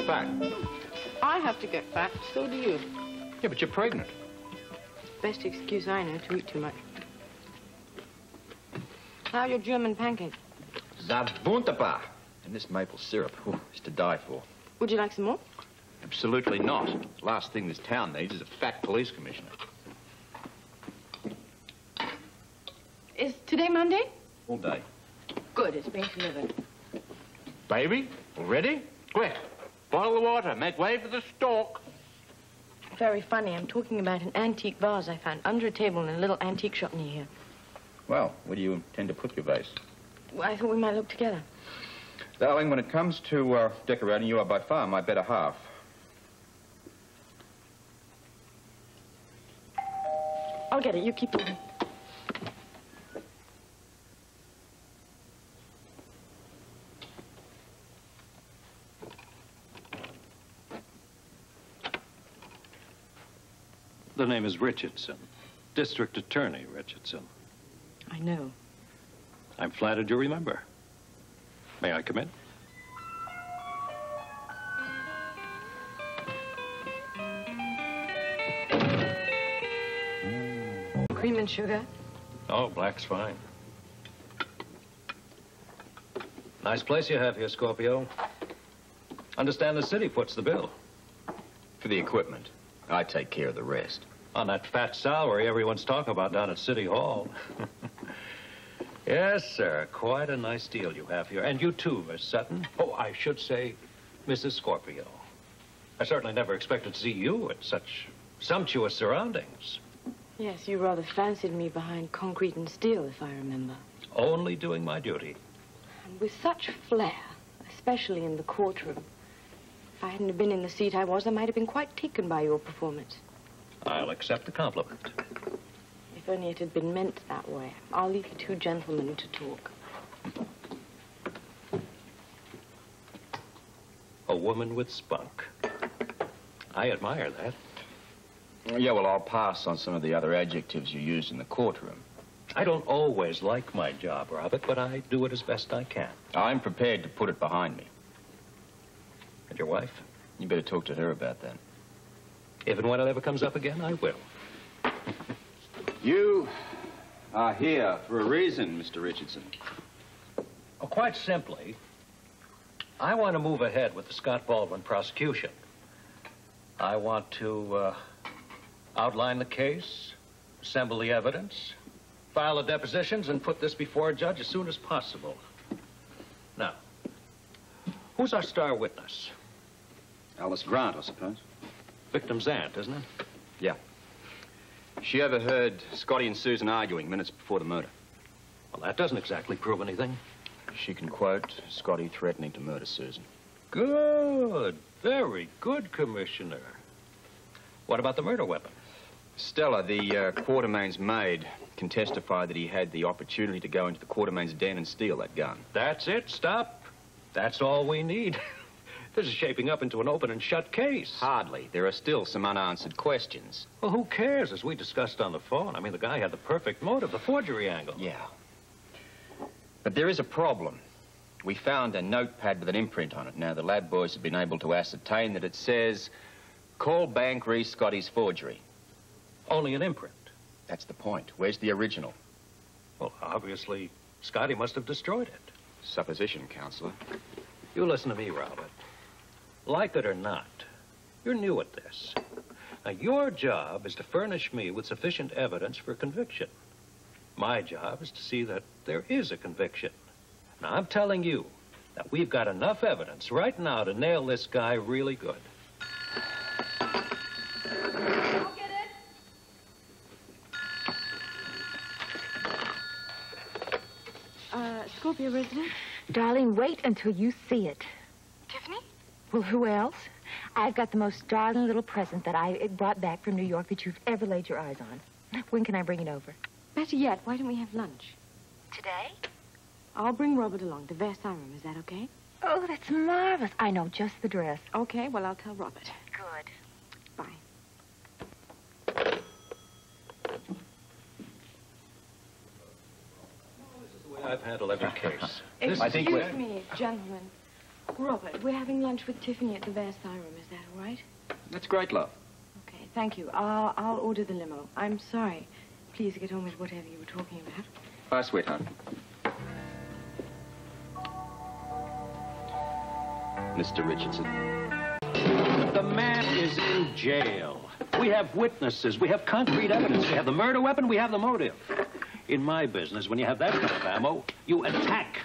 fat. I have to get fat, so do you. Yeah, but you're pregnant. Best excuse I know to eat too much. How are your German pancakes? Wunderbar. And this maple syrup is to die for. Would you like some more? Absolutely not. The last thing this town needs is a fat police commissioner. Is today Monday? All day. Good, it's being delivered. Baby, already? Quick, boil the water. Make way for the stork. Very funny. I'm talking about an antique vase I found under a table in a little antique shop near here. Well, where do you intend to put your vase? Well, I thought we might look together. Darling, when it comes to decorating, you are by far my better half. I'll get it. You keep looking. The name is Richardson. District Attorney Richardson. I know. I'm flattered you remember. May I come in? Cream and sugar? Oh, black's fine. Nice place you have here, Scorpio. Understand the city puts the bill. For the equipment. I take care of the rest. On that fat salary everyone's talking about down at City Hall. Yes, sir. Quite a nice deal you have here. And you too, Miss Sutton. Oh, I should say, Mrs. Scorpio. I certainly never expected to see you in such sumptuous surroundings. Yes, you rather fancied me behind concrete and steel, if I remember. Only doing my duty. And with such flair, especially in the courtroom. If I hadn't have been in the seat I was, I might have been quite taken by your performance. I'll accept the compliment. If only it had been meant that way. I'll leave you two gentlemen to talk. A woman with spunk. I admire that. Yeah, well, I'll pass on some of the other adjectives you used in the courtroom. I don't always like my job, Robert, but I do it as best I can. I'm prepared to put it behind me. And your wife? You better talk to her about that. If and when it ever comes up again, I will. You are here for a reason, Mr. Richardson. Oh, quite simply, I want to move ahead with the Scott Baldwin prosecution. I want to outline the case, assemble the evidence, file the depositions, and put this before a judge as soon as possible. Now, who's our star witness? Alice Grant, I suppose. Victim's aunt, isn't it? Yeah. She overheard Scotty and Susan arguing minutes before the murder. Well, that doesn't exactly prove anything. She can quote Scotty threatening to murder Susan. Good. Very good, Commissioner. What about the murder weapon? Stella, the Quartermain's maid, can testify that he had the opportunity to go into the Quartermain's den and steal that gun. That's it. Stop. That's all we need. This is shaping up into an open and shut case. Hardly. There are still some unanswered questions. Well, who cares, as we discussed on the phone? I mean, the guy had the perfect motive, the forgery angle. Yeah. But there is a problem. We found a notepad with an imprint on it. Now, the lab boys have been able to ascertain that it says, "Call bank re Scotty's forgery." Only an imprint. That's the point. Where's the original? Well, obviously, Scotty must have destroyed it. Supposition, Counselor. You listen to me, Robert. Like it or not, you're new at this. Now, your job is to furnish me with sufficient evidence for conviction. My job is to see that there is a conviction. Now, I'm telling you that we've got enough evidence right now to nail this guy really good. I'll get it. Scorpio resident? Darling, wait until you see it. Tiffany? Well, who else? I've got the most darling little present that I brought back from New York that you've ever laid your eyes on. When can I bring it over? Better yet, why don't we have lunch? Today? I'll bring Robert along to Versailles room. Is that okay? Oh, that's marvelous. I know just the dress. Okay, well, I'll tell Robert. Good. Bye. I've handled every case. Excuse me, gentlemen. Robert, we're having lunch with Tiffany at the Versailles room. Is that all right? That's great, love. Okay, thank you. I'll order the limo. I'm sorry. Please get on with whatever you were talking about. Bye, sweetheart. Mr. Richardson. The man is in jail. We have witnesses. We have concrete evidence. We have the murder weapon. We have the motive. In my business, when you have that kind of ammo, you attack.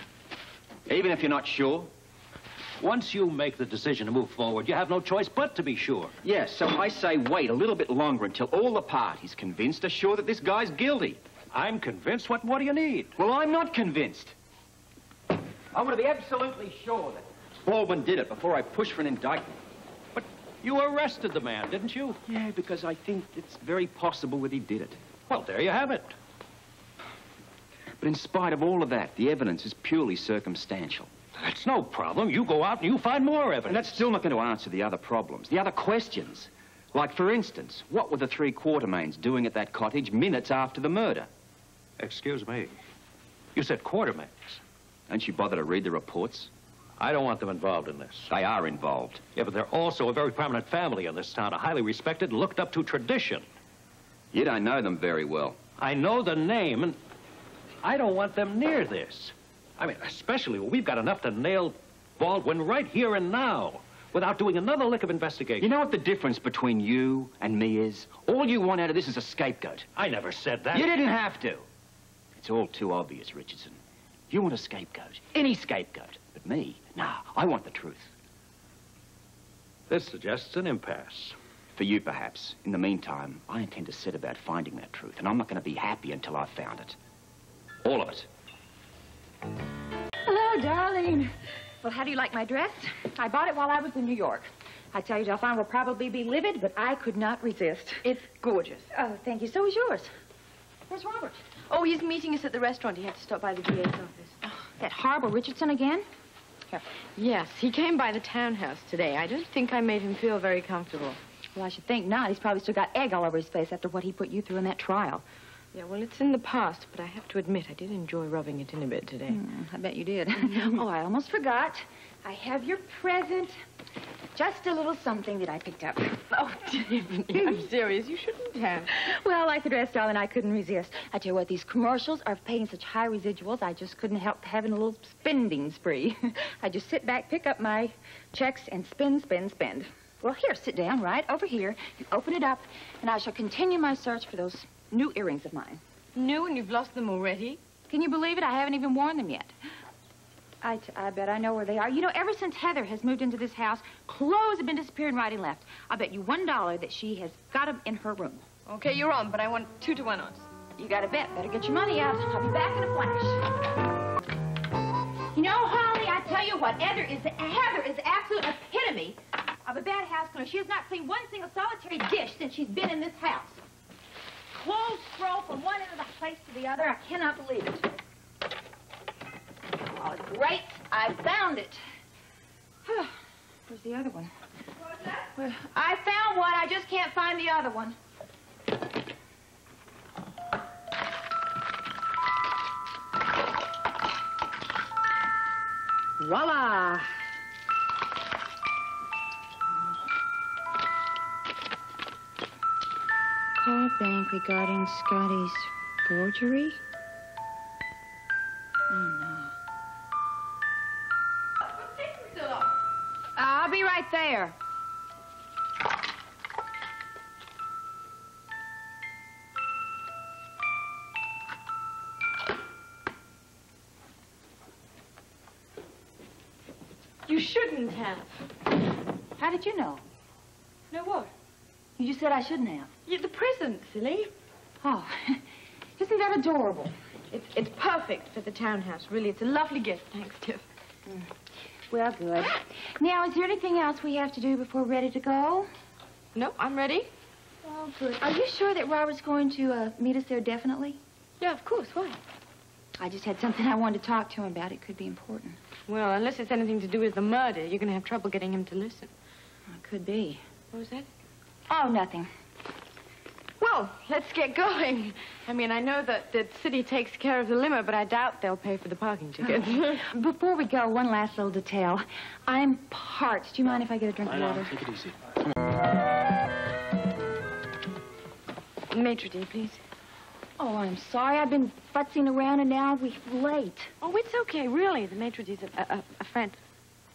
Even if you're not sure? Once you make the decision to move forward, you have no choice but to be sure. Yes, so I say wait a little bit longer until all the parties convinced are sure that this guy's guilty. I'm convinced. What more do you need? Well, I'm not convinced. I want to be absolutely sure that Baldwin did it before I push for an indictment. But you arrested the man, didn't you? Yeah, because I think it's very possible that he did it. Well, there you have it. But in spite of all of that, the evidence is purely circumstantial. That's no problem. You go out and you find more evidence. And that's still not going to answer the other problems, the other questions. Like, for instance, what were the 3 Quartermains doing at that cottage minutes after the murder? Excuse me. You said Quartermains. Don't you bother to read the reports? I don't want them involved in this. They are involved. Yeah, but they're also a very prominent family in this town, a highly respected and looked up to tradition. You don't know them very well. I know the name, and I don't want them near this. I mean, especially when we've got enough to nail Baldwin right here and now without doing another lick of investigation. You know what the difference between you and me is? All you want out of this is a scapegoat. I never said that. You didn't have to. It's all too obvious, Richardson. You want a scapegoat, any scapegoat. But me, nah, I want the truth. This suggests an impasse. For you, perhaps. In the meantime, I intend to set about finding that truth, and I'm not going to be happy until I've found it. All of it. Hello, darling. Well, how do you like my dress? I bought it while I was in New York. I tell you, Delphine will probably be livid, but I could not resist. It's gorgeous. Oh, thank you. So is yours. Where's Robert? Oh, he's meeting us at the restaurant. He had to stop by the DA's office. Oh, that horrible Richardson again? Here. Yes, he came by the townhouse today. I don't think I made him feel very comfortable. Well, I should think not. He's probably still got egg all over his face after what he put you through in that trial. Yeah, well, it's in the past, but I have to admit I did enjoy rubbing it in a bit today. I bet you did. Oh, I almost forgot. I have your present. Just a little something that I picked up. Oh, Tiffany, I'm serious. You shouldn't have. Well, like the dress, darling, I couldn't resist. I tell you what, these commercials are paying such high residuals, I just couldn't help having a little spending spree. I just sit back, pick up my checks, and spend, spend, spend. Well, here, sit down right over here. You open it up, and I shall continue my search for those new earrings of mine. New, and you've lost them already? Can you believe it? I haven't even worn them yet. I bet I know where they are. You know, ever since Heather has moved into this house, clothes have been disappearing right and left. I'll bet you $1 that she has got them in her room. Okay, you're on, but I want 2-to-1 odds. You got to bet. Better get your money out. I'll be back in a flash. You know, Holly, I tell you what, Heather is the absolute epitome of a bad house cleaner. She has not cleaned one single solitary dish since she's been in this house. Clothes throw from one end of the place to the other. I cannot believe it. Oh, great. I found it. Where's the other one? What's that? Well, I found one. I just can't find the other one. Voila. Call bank regarding Scotty's forgery? Oh, no. I'll be right there. You shouldn't have. How did you know? No, what? You just said I shouldn't have. Yeah, the present, silly. Oh, isn't that adorable? It's perfect for the townhouse, really. It's a lovely gift. Thanks, Tiff. Well, good. Now, is there anything else we have to do before we're ready to go? No, I'm ready. Oh, good. Are you sure that Robert's going to meet us there definitely? Yeah, of course. Why? I just had something I wanted to talk to him about. It could be important. Well, unless it's anything to do with the murder, you're going to have trouble getting him to listen. It could be. What was that? Oh, nothing. Well, let's get going. I mean, I know that the city takes care of the limo, but I doubt they'll pay for the parking tickets. Before we go, one last little detail. I'm parched. Do you mind if I get a drink of water? Take it easy. Maitre d', please. Oh, I'm sorry. I've been futzing around and now we're late. Oh, it's okay, really. The maitre d's a friend.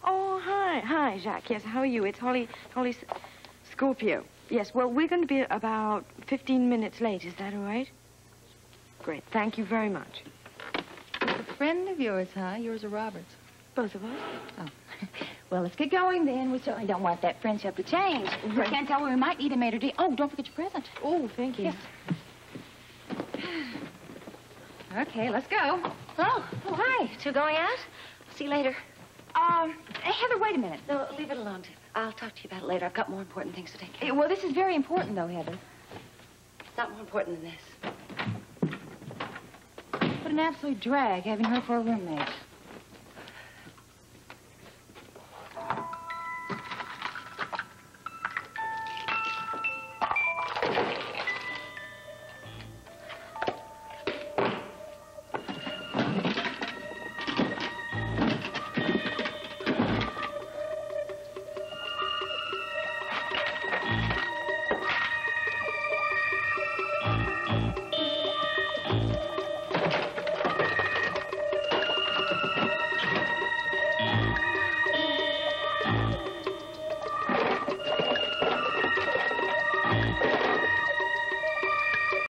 Oh, hi. Hi, Jacques. Yes, how are you? It's Sutton-Scorpio. Yes, well, we're going to be about 15 minutes late. Is that all right? Great. Thank you very much. A friend of yours, huh? Yours or Robert's? Both of us? Oh. Well, let's get going then. We certainly don't want that friendship to change. Right. I can't tell where we might need a maitre d'. Oh, don't forget your present. Oh, thank you. Yes. Okay, let's go. Oh, hi. Two going out? See you later. Heather, wait a minute. No, leave it alone, Tiff. I'll talk to you about it later. I've got more important things to take care of. Well, this is very important, though, Heather. It's not more important than this. What an absolute drag having her for a roommate.